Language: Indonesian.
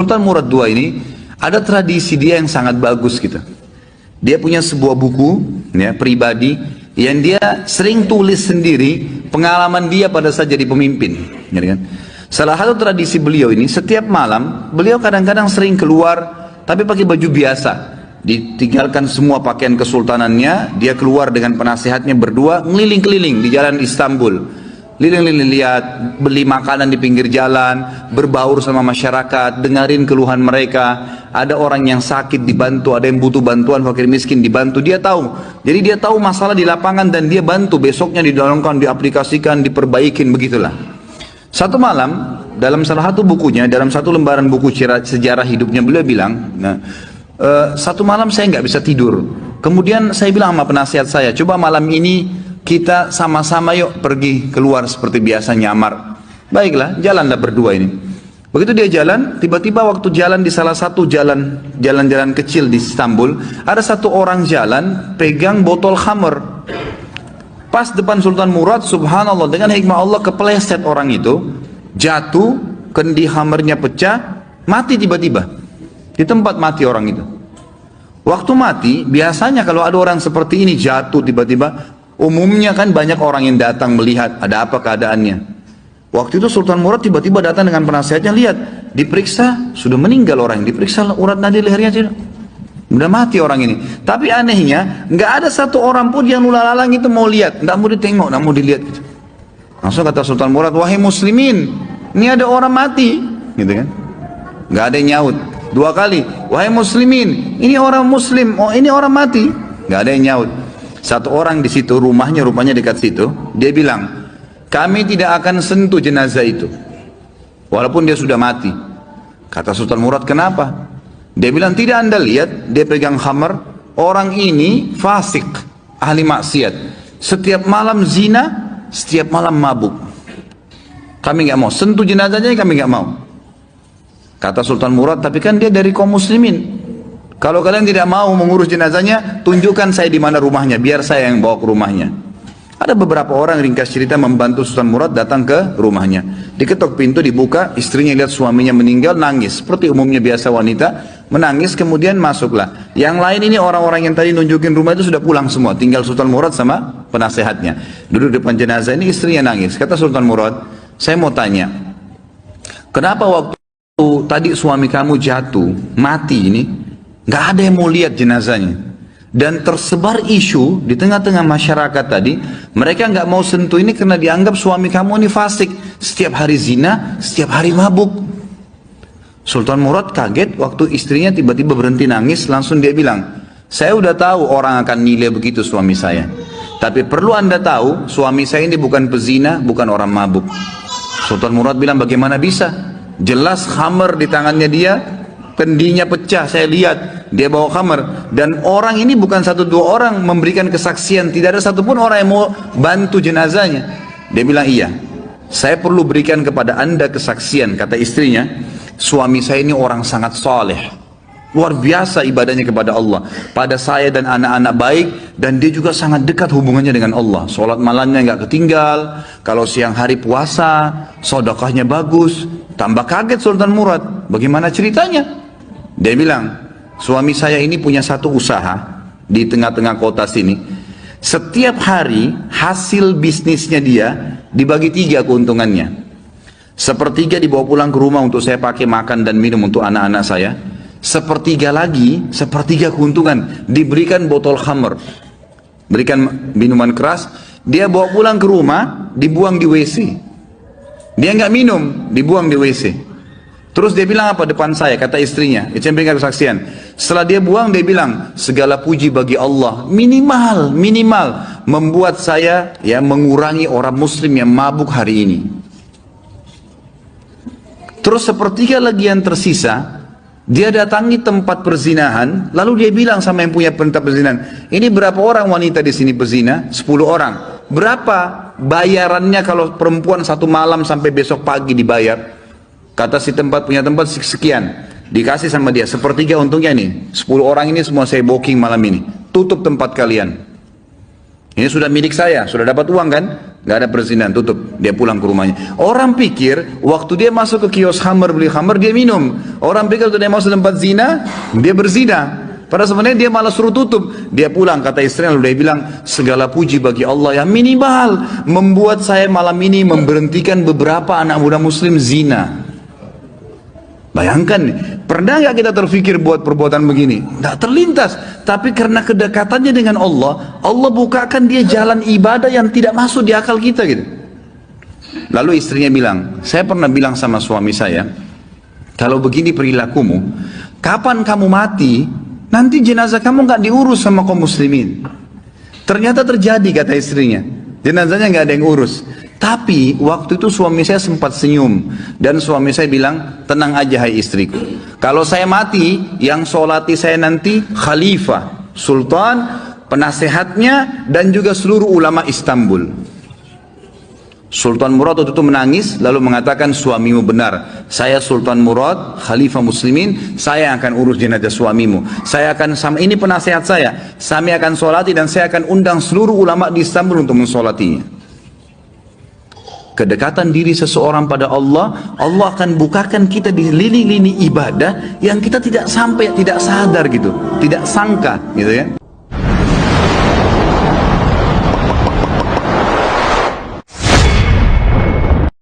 Sultan Murad II ini ada tradisi dia yang sangat bagus gitu. Dia punya sebuah buku ya, pribadi yang dia sering tulis sendiri pengalaman dia pada saat jadi pemimpin. Ya kan? Salah satu tradisi beliau ini setiap malam beliau kadang-kadang sering keluar tapi pakai baju biasa. Ditinggalkan semua pakaian kesultanannya, dia keluar dengan penasehatnya berdua ngeliling-keliling di jalan Istanbul. Liling-liling lihat, beli makanan di pinggir jalan, berbaur sama masyarakat, dengerin keluhan mereka. Ada orang yang sakit dibantu, ada yang butuh bantuan, fakir miskin dibantu. Dia tahu. Jadi dia tahu masalah di lapangan dan dia bantu. Besoknya didalamkan, diaplikasikan, diperbaikin, begitulah. Satu malam, dalam salah satu bukunya, dalam satu lembaran buku sejarah hidupnya, beliau bilang, satu malam saya nggak bisa tidur. Kemudian saya bilang sama penasihat saya, coba malam ini kita sama-sama yuk pergi keluar seperti biasa nyamar. Baiklah, jalanlah berdua ini. Begitu dia jalan, tiba-tiba waktu jalan di salah satu jalan-jalan kecil di Istanbul, ada satu orang jalan pegang botol khamr. Pas depan Sultan Murad, subhanallah, dengan hikmah Allah kepleset orang itu, jatuh, kendi khamrnya pecah, mati tiba-tiba. Di tempat mati orang itu. Waktu mati, biasanya kalau ada orang seperti ini jatuh tiba-tiba, umumnya kan banyak orang yang datang melihat ada apa keadaannya. Waktu itu Sultan Murad tiba-tiba datang dengan penasehatnya, lihat, diperiksa, sudah meninggal orang, diperiksa urat nadi lehernya tidak, udah mati orang ini. Tapi anehnya, nggak ada satu orang pun yang lalang itu mau lihat, nggak mau ditengok, nggak mau dilihat gitu. Langsung kata Sultan Murad, wahai muslimin, ini ada orang mati, gitu kan? Nggak ada yang nyaut. Dua kali, wahai muslimin, ini orang muslim, oh ini orang mati, nggak ada yang nyaut. Satu orang di situ, rumahnya rupanya dekat situ, dia bilang, kami tidak akan sentuh jenazah itu, walaupun dia sudah mati. Kata Sultan Murad, kenapa? Dia bilang, tidak anda lihat, dia pegang khamar, orang ini fasik, ahli maksiat, setiap malam zina, setiap malam mabuk. Kami nggak mau sentuh jenazahnya, kami nggak mau. Kata Sultan Murad, tapi kan dia dari kaum muslimin. Kalau kalian tidak mau mengurus jenazahnya, tunjukkan saya di mana rumahnya, biar saya yang bawa ke rumahnya. Ada beberapa orang, ringkas cerita, membantu Sultan Murad datang ke rumahnya. Diketok pintu, dibuka, istrinya lihat suaminya meninggal, nangis. Seperti umumnya biasa wanita, menangis, kemudian masuklah. Yang lain ini orang-orang yang tadi nunjukin rumah itu sudah pulang semua. Tinggal Sultan Murad sama penasehatnya. Duduk depan jenazah ini, istrinya nangis. Kata Sultan Murad, saya mau tanya, kenapa waktu tadi suami kamu jatuh, mati ini, nggak ada yang mau lihat jenazahnya, dan tersebar isu di tengah-tengah masyarakat tadi, mereka nggak mau sentuh ini karena dianggap suami kamu ini fasik, setiap hari zina, setiap hari mabuk. Sultan Murad kaget waktu istrinya tiba-tiba berhenti nangis, langsung dia bilang, saya udah tahu orang akan nilai begitu suami saya, tapi perlu anda tahu, suami saya ini bukan pezina, bukan orang mabuk. Sultan Murad bilang, bagaimana bisa? Jelas khamar di tangannya dia, kendinya pecah, saya lihat dia bawa khamar, dan orang ini bukan satu dua orang memberikan kesaksian, tidak ada satupun orang yang mau bantu jenazahnya. Dia bilang, iya, saya perlu berikan kepada anda kesaksian. Kata istrinya, suami saya ini orang sangat saleh, luar biasa ibadahnya kepada Allah, pada saya dan anak-anak baik, dan dia juga sangat dekat hubungannya dengan Allah. Sholat malamnya nggak ketinggal, kalau siang hari puasa, sedekahnya bagus. Tambah kaget Sultan Murad, bagaimana ceritanya? Dia bilang, suami saya ini punya satu usaha di tengah-tengah kota sini. Setiap hari hasil bisnisnya dia dibagi 3 keuntungannya. Sepertiga dibawa pulang ke rumah untuk saya pakai makan dan minum untuk anak-anak saya. Sepertiga lagi, sepertiga keuntungan diberikan botol khamr, berikan minuman keras. Dia bawa pulang ke rumah, dibuang di WC. Dia nggak minum, dibuang di WC. Terus dia bilang apa depan saya, kata istrinya, itu yang berikan kesaksian. Setelah dia buang, dia bilang, segala puji bagi Allah, minimal membuat saya ya mengurangi orang muslim yang mabuk hari ini. Terus sepertiga lagi yang tersisa, dia datangi tempat perzinahan, lalu dia bilang sama yang punya tempat perzinahan, ini berapa orang wanita di sini berzina? 10 orang. Berapa bayarannya kalau perempuan satu malam sampai besok pagi dibayar? Kata si tempat punya tempat sekian, dikasih sama dia sepertiga untungnya nih, 10 orang ini semua saya booking malam ini, tutup tempat kalian, ini sudah milik saya, sudah dapat uang kan, nggak ada perzinahan, tutup. Dia pulang ke rumahnya. Orang pikir waktu dia masuk ke kios khamar, beli khamar, dia minum. Orang pikir waktu dia masuk tempat zina, dia berzina. Padahal sebenarnya dia malah suruh tutup. Dia pulang, kata istrinya, lalu dia bilang, segala puji bagi Allah yang minimal membuat saya malam ini memberhentikan beberapa anak muda muslim zina. Bayangkan, pernah nggak kita terfikir buat perbuatan begini? Nggak terlintas. Tapi karena kedekatannya dengan Allah, Allah bukakan dia jalan ibadah yang tidak masuk di akal kita gitu. Lalu istrinya bilang, saya pernah bilang sama suami saya, kalau begini perilakumu, kapan kamu mati, nanti jenazah kamu nggak diurus sama kaum muslimin. Ternyata terjadi, kata istrinya, jenazahnya nggak ada yang urus. Tapi waktu itu suami saya sempat senyum, dan suami saya bilang, tenang aja hai istriku, kalau saya mati, yang sholati saya nanti khalifah, sultan, penasehatnya, dan juga seluruh ulama Istanbul. Sultan Murad waktu itu menangis, lalu mengatakan, suamimu benar, saya Sultan Murad, khalifah muslimin, saya akan urus jenazah suamimu, saya akan, sama ini penasehat saya akan sholati, dan saya akan undang seluruh ulama di Istanbul untuk mensolatinya. Kedekatan diri seseorang pada Allah, Allah akan bukakan kita di lini-lini ibadah yang kita tidak sampai, tidak sadar gitu, tidak sangka gitu ya.